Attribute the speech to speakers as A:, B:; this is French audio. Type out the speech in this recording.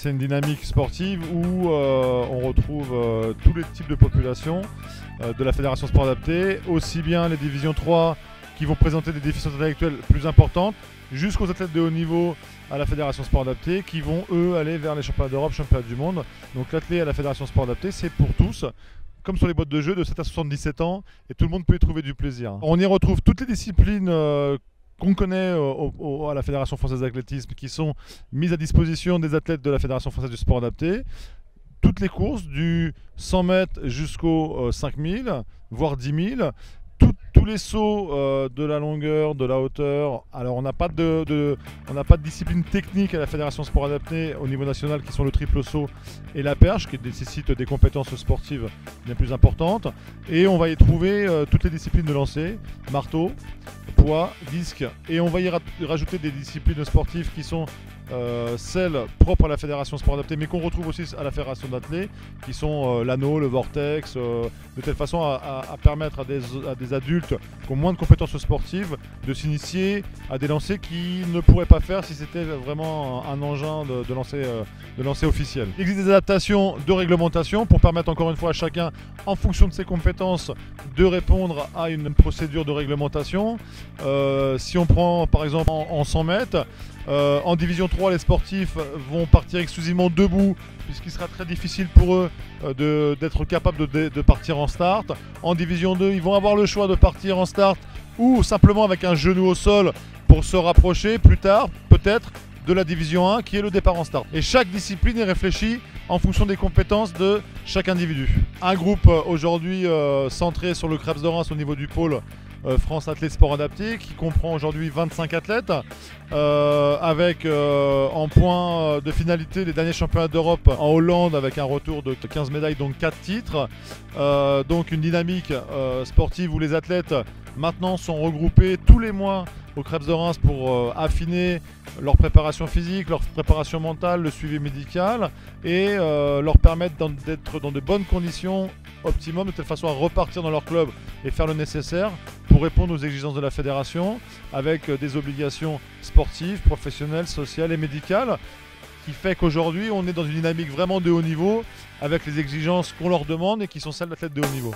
A: c'est une dynamique sportive où on retrouve tous les types de populations de la Fédération Sport Adapté, aussi bien les divisions 3 qui vont présenter des déficiences intellectuelles plus importantes, jusqu'aux athlètes de haut niveau à la Fédération Sport Adapté qui vont eux aller vers les championnats d'Europe, championnats du monde. Donc l'athlète à la Fédération Sport Adapté, c'est pour tous, comme sur les boîtes de jeu, de 7 à 77 ans, et tout le monde peut y trouver du plaisir. On y retrouve toutes les disciplines qu'on connaît à la Fédération Française d'Athlétisme, qui sont mises à disposition des athlètes de la Fédération Française du Sport Adapté. Toutes les courses, du 100 mètres jusqu'au 5000, voire 10 000. Tous les sauts de la longueur, de la hauteur. Alors on n'a pas de discipline technique à la Fédération Sport Adapté au niveau national qui sont le triple saut et la perche qui nécessitent des compétences sportives bien plus importantes. Et on va y trouver toutes les disciplines de lancer, marteau, poids, disque. Et on va y rajouter des disciplines sportives qui sont celles propres à la Fédération Sport Adapté, mais qu'on retrouve aussi à la Fédération d'Athlé, qui sont l'anneau, le vortex, de telle façon à permettre à des adultes qui ont moins de compétences sportives de s'initier à des lancers qu'ils ne pourraient pas faire si c'était vraiment un engin de lancer officiel. Il existe des adaptations de réglementation pour permettre encore une fois à chacun, en fonction de ses compétences, de répondre à une procédure de réglementation. Si on prend par exemple en 100 mètres, en division 3, les sportifs vont partir exclusivement debout puisqu'il sera très difficile pour eux d'être capables de partir en start. En division 2, ils vont avoir le choix de partir en start ou simplement avec un genou au sol pour se rapprocher plus tard, peut-être, de la division 1 qui est le départ en start. Et chaque discipline est réfléchie en fonction des compétences de chaque individu. Un groupe aujourd'hui centré sur le Krebs de Reims au niveau du pôle France Athlètes Sport Adapté qui comprend aujourd'hui 25 athlètes avec en point de finalité les derniers championnats d'Europe en Hollande avec un retour de 15 médailles, donc 4 titres. Donc une dynamique sportive où les athlètes maintenant sont regroupés tous les mois au Krebs de Reims pour affiner leur préparation physique, leur préparation mentale, le suivi médical et leur permettre d'être dans de bonnes conditions optimum de telle façon à repartir dans leur club et faire le nécessaire pour répondre aux exigences de la fédération avec des obligations sportives, professionnelles, sociales et médicales qui fait qu'aujourd'hui on est dans une dynamique vraiment de haut niveau avec les exigences qu'on leur demande et qui sont celles d'athlètes de haut niveau.